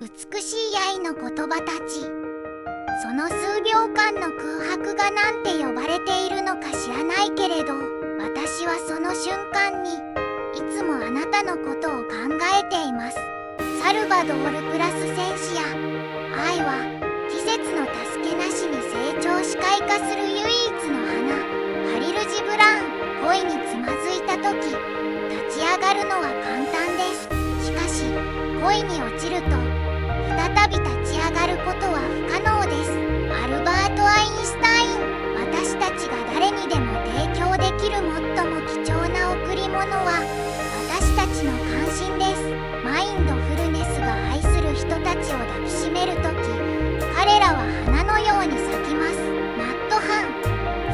美しい愛の言葉たち。その数秒間の空白がなんて呼ばれているのか知らないけれど、私はその瞬間にいつもあなたのことを考えています。サルバドール・プラス戦士や愛は季節の助けなしに成長し開花する唯一の花。ハリル・ジブラーン。恋につまずいた時立ち上がるのは簡単です。しかし恋に落ちると再び立ち上がることは不可能です。アルバート・アインシュタイン。私たちが誰にでも提供できる最も貴重な贈り物は私たちの関心です。マインドフルネスが愛する人たちを抱きしめるとき、彼らは花のように咲きます。ナット・ハン。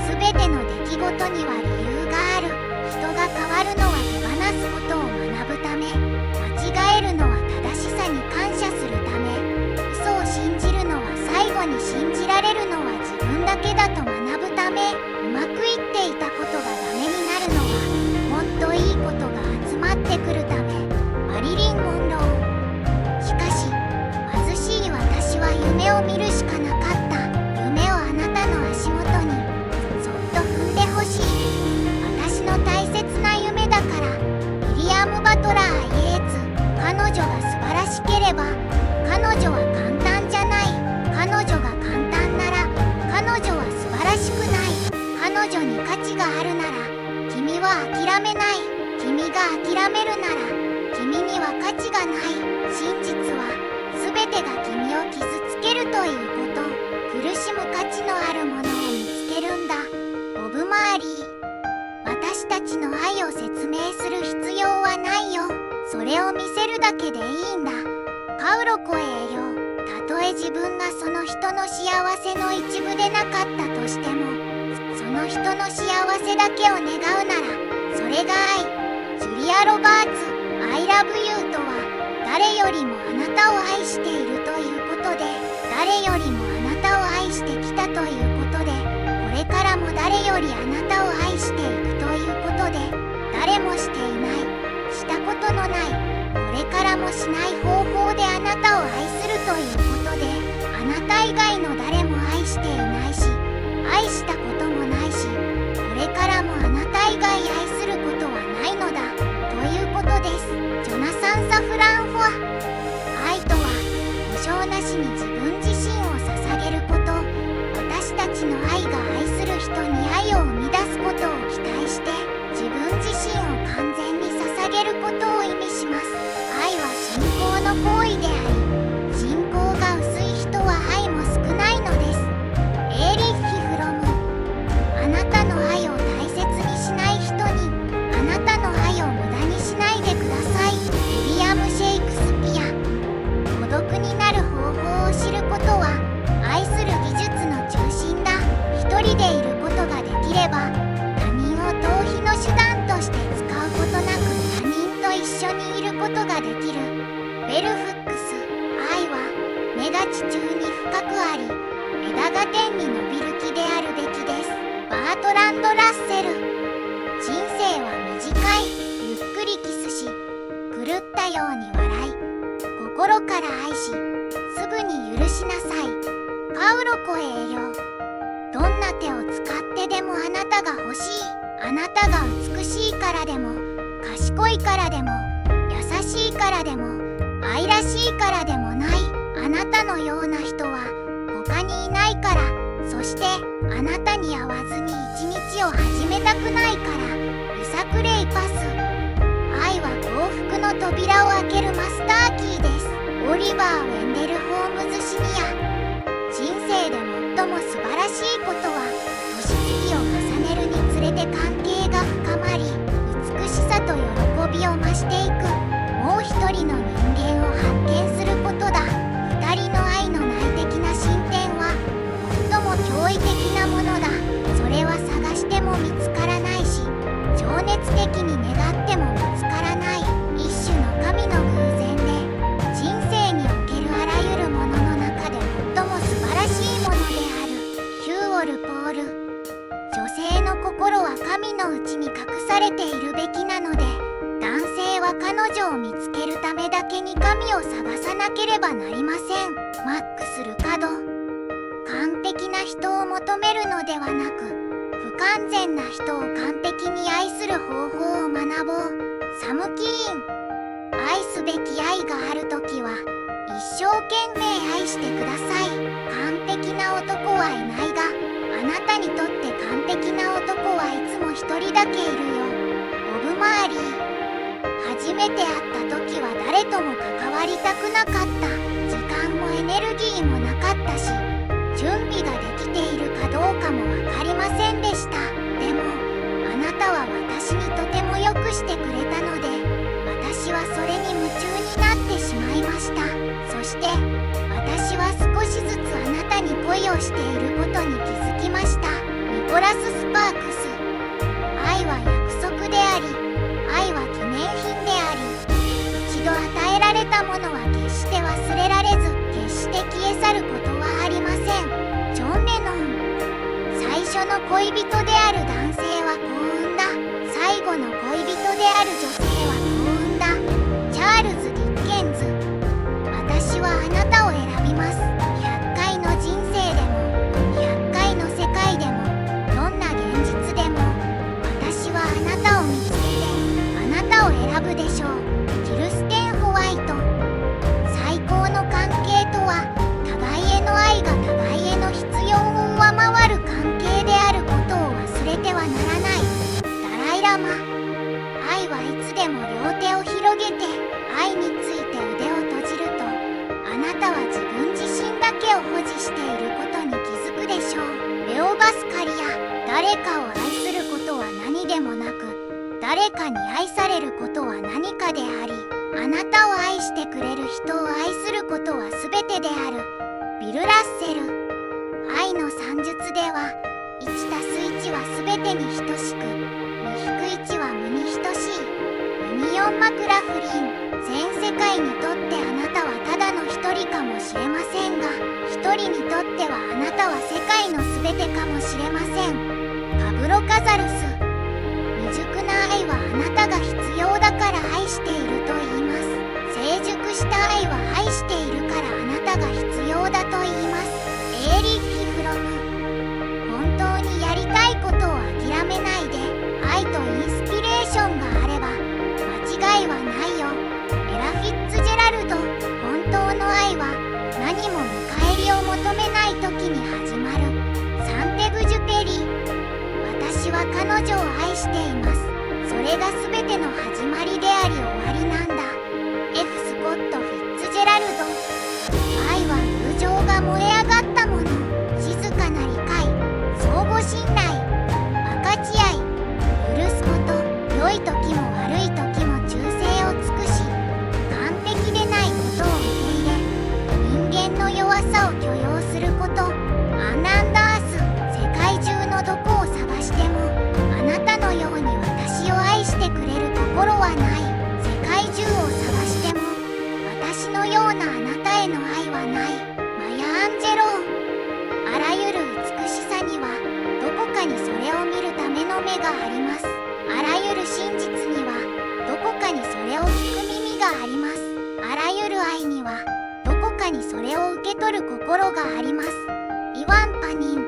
すべての出来事には理由がある。人が変わるのは手放すことを学ぶため、間違えるのは正しさに感謝するため、嘘を信じるのは最後に信じられるのは自分だけだと学ぶため、うまくいっていたことがダメになるのはもっといいことが集まってくるため。マリリン・モンロー。しかし貧しい私は夢を見るしかなかった。夢をあなたの足元にそっと踏んでほしい。私の大切な夢だから。ウィリアム・バトラー・イエーツ。彼女が素晴らしければ彼女は簡単じゃない。彼女が簡単なら彼女は素晴らしくない。彼女に価値があるなら君は諦めない。君が諦めるなら君には価値がない。真実は全てが君を傷つけるということ。苦しむ価値のあるものを見つけるんだ。ボブ・マーリー。私たちの愛を説明する必要はないよ。それを見せるだけでいいんだ。パウロ・コエーよ。たとえ自分がその人の幸せの一部でなかったとしても、その人の幸せだけを願うならそれが愛。ジュリア・ロバーツ。I love you とは誰よりもあなたを愛しているということで、誰よりもあなたを愛してきたということで、これからも誰よりあなたを愛していくということで、誰もしていない、したことのない、これからもしない方法であなたを愛するということで、あなた以外の誰も愛していないし、愛したこともないし、これからもあなた以外愛することはないのだということです。ジョナサン・サフラン・フォア。愛とは保証なしに自分自身を捧げること。私たちの愛が愛する人に愛を生み出すことを期待して自分自身を完全に捧げることを意味します。愛は信仰の行為であり、信仰が薄い人は愛も少ないのです。エーリッヒ・フロム。あなたの愛を大切にしない人にあなたの愛を無駄にしないでください。ウィリアム・シェイクスピア。孤独になる方法を知ることは愛する技術の中心だ。一人でいることができれば他人を逃避の手段として使うことなく他人と一緒にいることができる。ベルフックス。愛は根が地中に深くあり、枝が天に伸びる木であるべきです。バートランド・ラッセル。人生は短い。ゆっくりキスし、狂ったように笑い、心から愛し、すぐに許しなさい。パウロ・コエーよ。どんな手を使ってでもあなたが欲しい。あなたが美しいからでも、賢いからでも、優しいからでも、愛らしいからでもない。あなたのような人は他にいないから。そしてあなたに会わずに一日を始めたくないから。リサクレイ・パス。愛は幸福の扉を開けるマスターキーです。オリバー・ウェンデル・ホームズ・シニア。人生で最も素晴らしいことは年月を重ねるにつれて関係が深まり、美しさと喜びを増していく。もう一人の人間を発見することだ。二人の愛の内的な進展は最も驚異的なものだ。それは探しても見つからないし、情熱的に願っても見つからない一種の神の偶然で、人なければなりません。マックス・ルカド。完璧な人を求めるのではなく、不完全な人を完璧に愛する方法を学ぼう。サム・キーン。愛すべき愛があるときは一生懸命愛してください。完璧な男はいないが、あなたにとって完璧な男はいつも一人だけいるよ。ボブ・マーリー。初めて会った時は誰とも関わりたくなかった。時間もエネルギーもなかったし、準備ができているかどうかも分かりませんでした。でもあなたは私にとてもよくしてくれたので、私はそれに夢中になってしまいました。そして私は少しずつあなたに恋をしていることに気づきました。ニコラス・スパークス。愛は約束であり、愛は記念品であり、一度与えられたものは決して忘れられず、決して消え去ることはありません。ジョン・レノン。最初の恋人である男性は幸運だ。最後の恋人である女性は幸運だ。チャールズ・ディッケンズ。私はあなたを選びます。100回の人生でも100回の世界でも、どんな現実でも、私はあなたを見つけてあなたを選ぶでしょう。キルステン・ホワイト。最高の関係とは、互いへの愛が互いへの必要を上回る関係であることを忘れてはならない。ダライ・ラマ。愛はいつでも両手を広げて愛について腕を閉じると、あなたは自分自身だけを保持していることに気づくでしょう。レオ・ガスカリア。誰かを愛することは何でもなく、誰かに愛されることは何かであり、あなたを愛してくれる人を愛することは全てである。ビル・ラッセル。愛の算術では 1+1 は全てに等しく 2-1 は無に等しい。ユニオン・マクラフリン。全世界にとってあなたはただの一人かもしれませんが、一人にとってはあなたは世界の全てかもしれません。パブロ・カザルス。未熟な愛はあなたが必要だから愛していると言います。成熟した愛は愛しているからあなたが必要だと言います。エーリッヒ・フロム。本当にやりたいことを諦めないで、愛とインスピレーションがあれば間違いはないよ。エラ・フィッツジェラルド。本当の愛は何も見返りを求めない時に始まる。サンテグジュペリ。私は彼女を愛しています。それが全ての始まりであり終わりなんだ。F. スコット・フィッツジェラルド。愛は友情が燃え上がったもの。静かな理解、相互信頼、分かち合い、許すこと。良い時も悪い時も忠誠を尽くし、完璧でないことを受け入れ、人間の弱さを許容すること。アンランダース。世界中のどこを探してもあなたのように私を愛してくれるところはない。世界中を探しても私のようなあなたへの愛はない。マヤ・アンジェロー。あらゆる美しさにはどこかにそれを見るための目があります。あらゆる真実にはどこかにそれを聞く耳があります。あらゆる愛にはどこかにそれを受け取る心があります。イワン・パニン。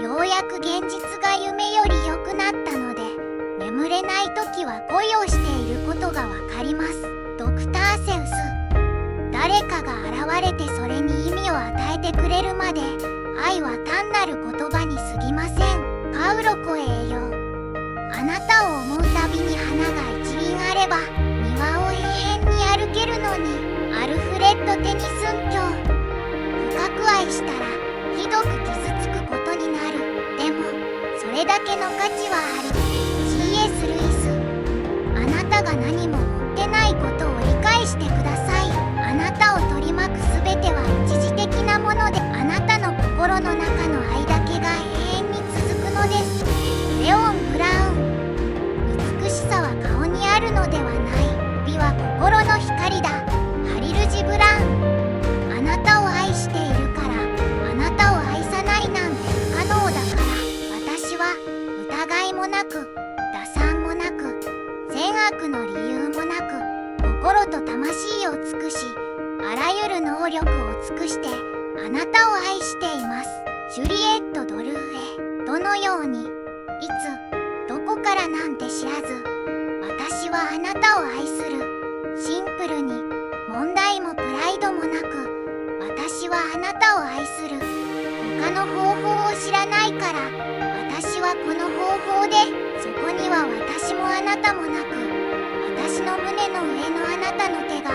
ようやく現実が夢より良くなったので、眠れない時は恋をしていることがわかります。ドクター・セウス。誰かが現れてそれに意味を与えてくれるまで、愛は単なる言葉に過ぎません。パウロ・コエーヨ。あなたを思うたびに花が一輪あれば庭を永遠に歩けるのに。アルフレッド・テニスン教。深く愛したらひどく傷つくことになる。でもそれだけの価値はある。 C.S. ルイス。あなたが何も持ってないことを理解してください。あなたを取り巻く全ては一時的なもので、あなたの心の中の愛だけが永遠に続くのです。レオン・ブラウン。美しさは顔にあるのではない。美は心の光だ。ハリル・ジブラン。あなたを愛しているからあなたを愛さないなんて不可能だから。私は疑いもなく打算もなく善悪の理由力を尽くしてあなたを愛しています。ジュリエット・ドルーエ。どのように、いつ、どこからなんて知らず、私はあなたを愛する。シンプルに、問題もプライドもなく、私はあなたを愛する。他の方法を知らないから、私はこの方法で、そこには私もあなたもなく、私の胸の上のあなたの手が、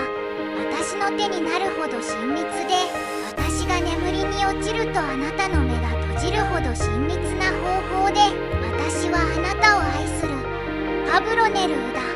私の手になるほど親密で、私が眠りに落ちるとあなたの目が閉じるほど親密な方法で、私はあなたを愛する。パブロネルーダ。